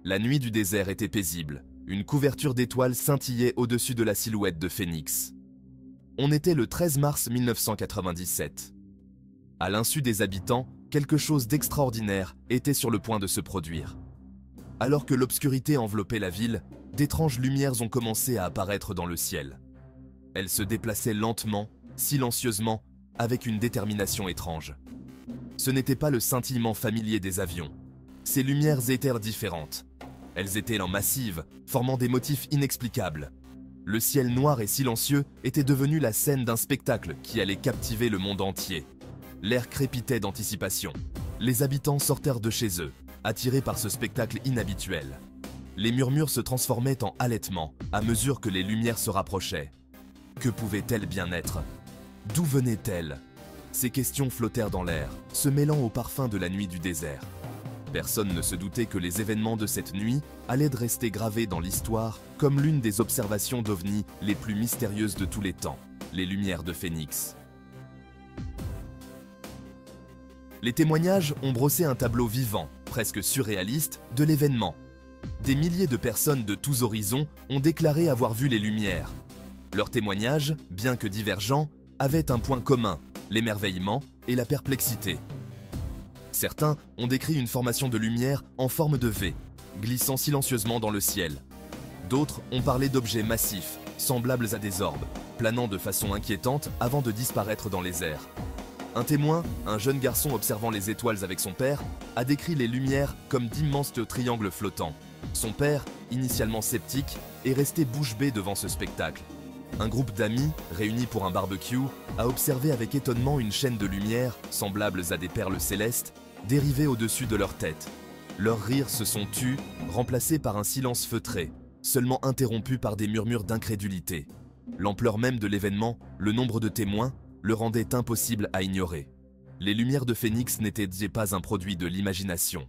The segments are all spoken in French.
La nuit du désert était paisible. Une couverture d'étoiles scintillait au-dessus de la silhouette de Phénix. On était le 13 mars 1997. À l'insu des habitants, quelque chose d'extraordinaire était sur le point de se produire. Alors que l'obscurité enveloppait la ville, d'étranges lumières ont commencé à apparaître dans le ciel. Elles se déplaçaient lentement, silencieusement, avec une détermination étrange. Ce n'était pas le scintillement familier des avions. Ces lumières étaient différentes. Elles étaient en massive, formant des motifs inexplicables. Le ciel noir et silencieux était devenu la scène d'un spectacle qui allait captiver le monde entier. L'air crépitait d'anticipation. Les habitants sortèrent de chez eux, attirés par ce spectacle inhabituel. Les murmures se transformaient en halètements à mesure que les lumières se rapprochaient. Que pouvaient-elles bien être? D'où venaient-elles? Ces questions flottèrent dans l'air, se mêlant au parfum de la nuit du désert. Personne ne se doutait que les événements de cette nuit allaient rester gravés dans l'histoire comme l'une des observations d'OVNI les plus mystérieuses de tous les temps, les lumières de Phénix. Les témoignages ont brossé un tableau vivant, presque surréaliste, de l'événement. Des milliers de personnes de tous horizons ont déclaré avoir vu les lumières. Leurs témoignages, bien que divergents, avaient un point commun, l'émerveillement et la perplexité. Certains ont décrit une formation de lumière en forme de V, glissant silencieusement dans le ciel. D'autres ont parlé d'objets massifs, semblables à des orbes, planant de façon inquiétante avant de disparaître dans les airs. Un témoin, un jeune garçon observant les étoiles avec son père, a décrit les lumières comme d'immenses triangles flottants. Son père, initialement sceptique, est resté bouche bée devant ce spectacle. Un groupe d'amis, réunis pour un barbecue, a observé avec étonnement une chaîne de lumières, semblables à des perles célestes, dériver au-dessus de leur tête. Leurs rires se sont tus, remplacés par un silence feutré, seulement interrompu par des murmures d'incrédulité. L'ampleur même de l'événement, le nombre de témoins, le rendait impossible à ignorer. Les lumières de Phénix n'étaient pas un produit de l'imagination.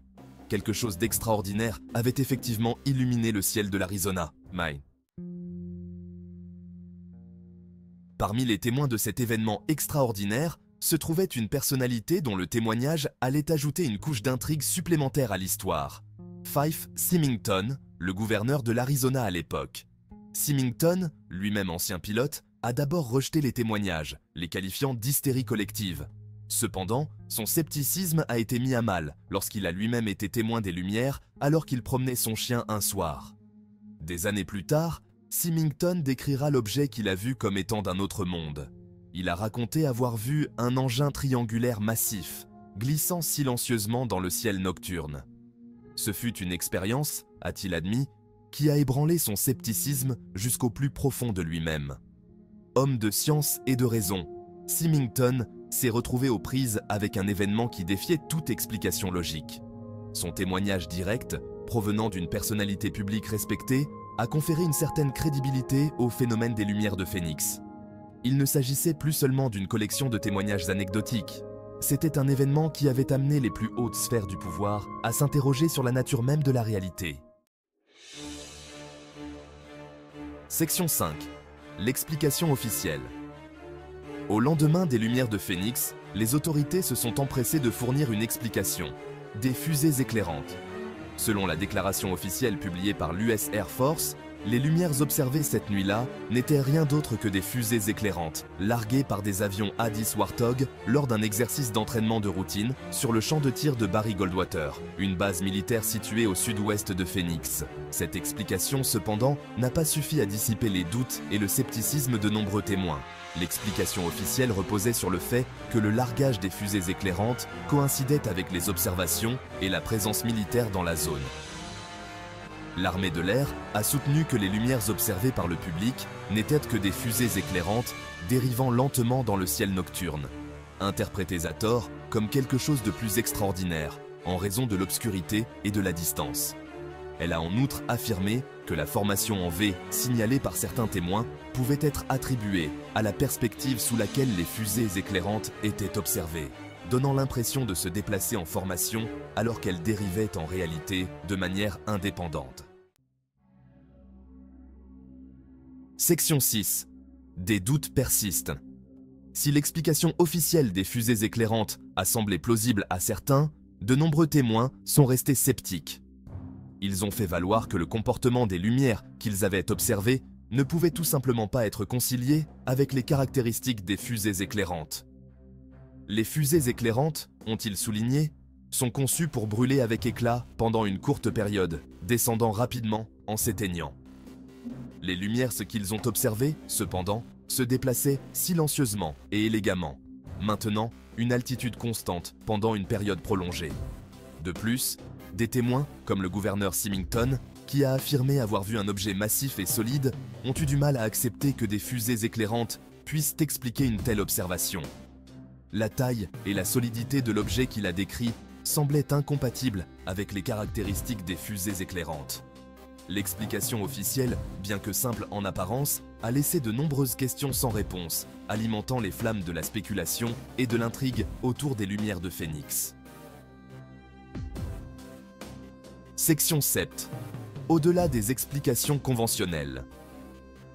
Quelque chose d'extraordinaire avait effectivement illuminé le ciel de l'Arizona, Maine. Parmi les témoins de cet événement extraordinaire, se trouvait une personnalité dont le témoignage allait ajouter une couche d'intrigue supplémentaire à l'histoire. Fife Symington, le gouverneur de l'Arizona à l'époque. Symington, lui-même ancien pilote, a d'abord rejeté les témoignages, les qualifiant d'hystérie collective. Cependant, son scepticisme a été mis à mal lorsqu'il a lui-même été témoin des lumières alors qu'il promenait son chien un soir. Des années plus tard, Symington décrira l'objet qu'il a vu comme étant d'un autre monde. Il a raconté avoir vu un engin triangulaire massif, glissant silencieusement dans le ciel nocturne. Ce fut une expérience, a-t-il admis, qui a ébranlé son scepticisme jusqu'au plus profond de lui-même. Homme de science et de raison, Symington s'est retrouvé aux prises avec un événement qui défiait toute explication logique. Son témoignage direct, provenant d'une personnalité publique respectée, a conféré une certaine crédibilité au phénomène des lumières de Phénix. Il ne s'agissait plus seulement d'une collection de témoignages anecdotiques. C'était un événement qui avait amené les plus hautes sphères du pouvoir à s'interroger sur la nature même de la réalité. Section 5. L'explication officielle. Au lendemain des lumières de Phénix, les autorités se sont empressées de fournir une explication. Des fusées éclairantes. Selon la déclaration officielle publiée par l'US Air Force, les lumières observées cette nuit-là n'étaient rien d'autre que des fusées éclairantes, larguées par des avions A-10 Warthog lors d'un exercice d'entraînement de routine sur le champ de tir de Barry Goldwater, une base militaire située au sud-ouest de Phoenix. Cette explication, cependant, n'a pas suffi à dissiper les doutes et le scepticisme de nombreux témoins. L'explication officielle reposait sur le fait que le largage des fusées éclairantes coïncidait avec les observations et la présence militaire dans la zone. L'armée de l'air a soutenu que les lumières observées par le public n'étaient que des fusées éclairantes dérivant lentement dans le ciel nocturne, interprétées à tort comme quelque chose de plus extraordinaire en raison de l'obscurité et de la distance. Elle a en outre affirmé que la formation en V signalée par certains témoins pouvait être attribuée à la perspective sous laquelle les fusées éclairantes étaient observées, donnant l'impression de se déplacer en formation alors qu'elles dérivaient en réalité de manière indépendante. Section 6. Des doutes persistent. Si l'explication officielle des fusées éclairantes a semblé plausible à certains, de nombreux témoins sont restés sceptiques. ils ont fait valoir que le comportement des lumières qu'ils avaient observées ne pouvait tout simplement pas être concilié avec les caractéristiques des fusées éclairantes. Les fusées éclairantes, ont-ils souligné, sont conçues pour brûler avec éclat pendant une courte période, descendant rapidement en s'éteignant. Les lumières qu'ils ont observées, cependant, se déplaçaient silencieusement et élégamment, maintenant une altitude constante pendant une période prolongée. De plus, des témoins, comme le gouverneur Symington, qui a affirmé avoir vu un objet massif et solide, ont eu du mal à accepter que des fusées éclairantes puissent expliquer une telle observation. La taille et la solidité de l'objet qu'il a décrit semblaient incompatibles avec les caractéristiques des fusées éclairantes. L'explication officielle, bien que simple en apparence, a laissé de nombreuses questions sans réponse, alimentant les flammes de la spéculation et de l'intrigue autour des lumières de Phénix. Section 7. Au-delà des explications conventionnelles.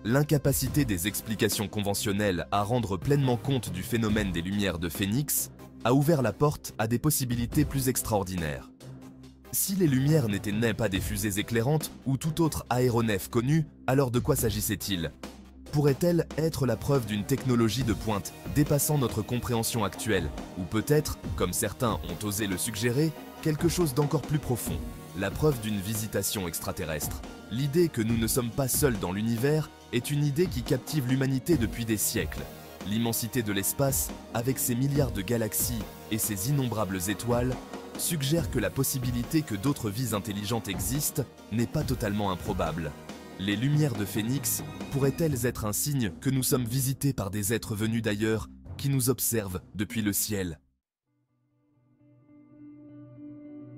L'incapacité des explications conventionnelles à rendre pleinement compte du phénomène des lumières de Phénix a ouvert la porte à des possibilités plus extraordinaires. Si les lumières n'étaient pas des fusées éclairantes ou tout autre aéronef connu, alors de quoi s'agissait-il? Pourrait-elle être la preuve d'une technologie de pointe dépassant notre compréhension actuelle, ou peut-être, comme certains ont osé le suggérer, quelque chose d'encore plus profond, la preuve d'une visitation extraterrestre? L'idée que nous ne sommes pas seuls dans l'univers est une idée qui captive l'humanité depuis des siècles. L'immensité de l'espace, avec ses milliards de galaxies et ses innombrables étoiles, suggère que la possibilité que d'autres vies intelligentes existent n'est pas totalement improbable. Les lumières de Phénix pourraient-elles être un signe que nous sommes visités par des êtres venus d'ailleurs qui nous observent depuis le ciel?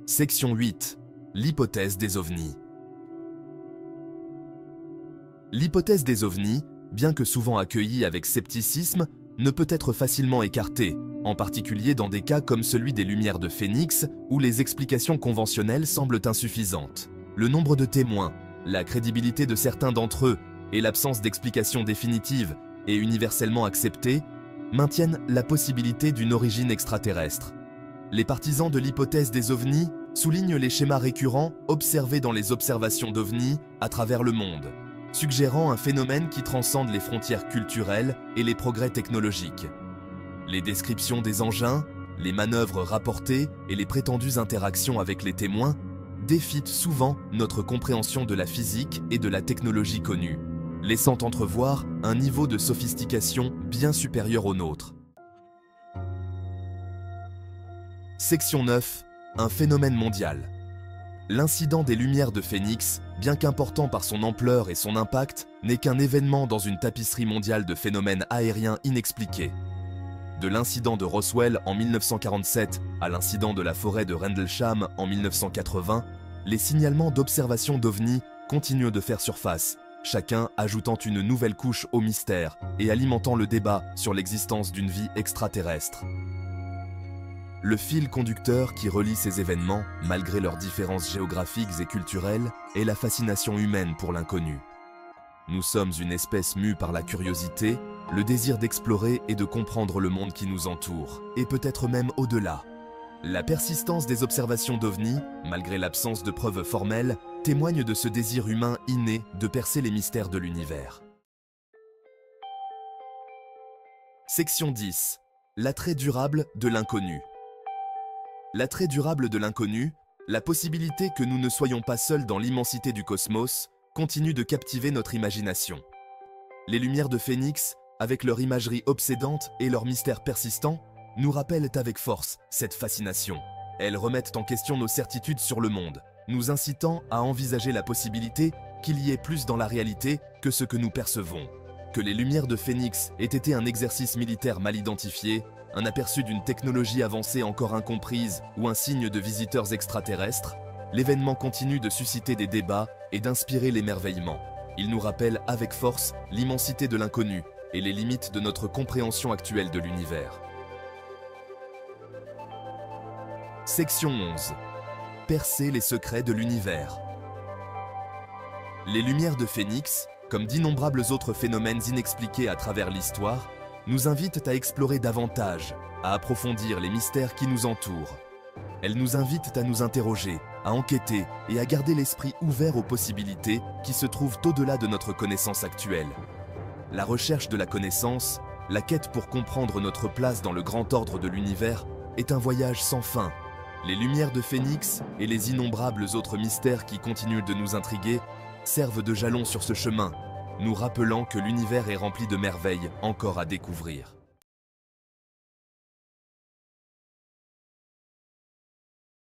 Section 8. L'hypothèse des ovnis. L'hypothèse des ovnis, bien que souvent accueillie avec scepticisme, ne peut être facilement écartée, en particulier dans des cas comme celui des lumières de Phénix, où les explications conventionnelles semblent insuffisantes. Le nombre de témoins, la crédibilité de certains d'entre eux et l'absence d'explications définitives et universellement acceptées maintiennent la possibilité d'une origine extraterrestre. Les partisans de l'hypothèse des ovnis soulignent les schémas récurrents observés dans les observations d'ovnis à travers le monde, suggérant un phénomène qui transcende les frontières culturelles et les progrès technologiques. Les descriptions des engins, les manœuvres rapportées et les prétendues interactions avec les témoins défient souvent notre compréhension de la physique et de la technologie connue, laissant entrevoir un niveau de sophistication bien supérieur au nôtre. Section 9. Un phénomène mondial. L'incident des lumières de Phénix, bien qu'important par son ampleur et son impact, n'est qu'un événement dans une tapisserie mondiale de phénomènes aériens inexpliqués. De l'incident de Roswell en 1947 à l'incident de la forêt de Rendlesham en 1980, les signalements d'observation d'ovnis continuent de faire surface, chacun ajoutant une nouvelle couche au mystère et alimentant le débat sur l'existence d'une vie extraterrestre. Le fil conducteur qui relie ces événements, malgré leurs différences géographiques et culturelles, est la fascination humaine pour l'inconnu. Nous sommes une espèce mue par la curiosité, le désir d'explorer et de comprendre le monde qui nous entoure, et peut-être même au-delà. La persistance des observations d'ovnis, malgré l'absence de preuves formelles, témoigne de ce désir humain inné de percer les mystères de l'univers. Section 10. L'attrait durable de l'inconnu. L'attrait durable de l'inconnu, la possibilité que nous ne soyons pas seuls dans l'immensité du cosmos, continue de captiver notre imagination. Les lumières de Phénix, avec leur imagerie obsédante et leur mystère persistant, nous rappellent avec force cette fascination. Elles remettent en question nos certitudes sur le monde, nous incitant à envisager la possibilité qu'il y ait plus dans la réalité que ce que nous percevons. Que les lumières de Phénix aient été un exercice militaire mal identifié, un aperçu d'une technologie avancée encore incomprise ou un signe de visiteurs extraterrestres, l'événement continue de susciter des débats et d'inspirer l'émerveillement. Il nous rappelle avec force l'immensité de l'inconnu et les limites de notre compréhension actuelle de l'univers. Section 11. Percer les secrets de l'univers. Les lumières de Phénix, comme d'innombrables autres phénomènes inexpliqués à travers l'histoire, nous invitent à explorer davantage, à approfondir les mystères qui nous entourent. Elles nous invitent à nous interroger, à enquêter et à garder l'esprit ouvert aux possibilités qui se trouvent au-delà de notre connaissance actuelle. La recherche de la connaissance, la quête pour comprendre notre place dans le grand ordre de l'univers, est un voyage sans fin. Les lumières de Phénix et les innombrables autres mystères qui continuent de nous intriguer servent de jalons sur ce chemin, nous rappelant que l'univers est rempli de merveilles encore à découvrir.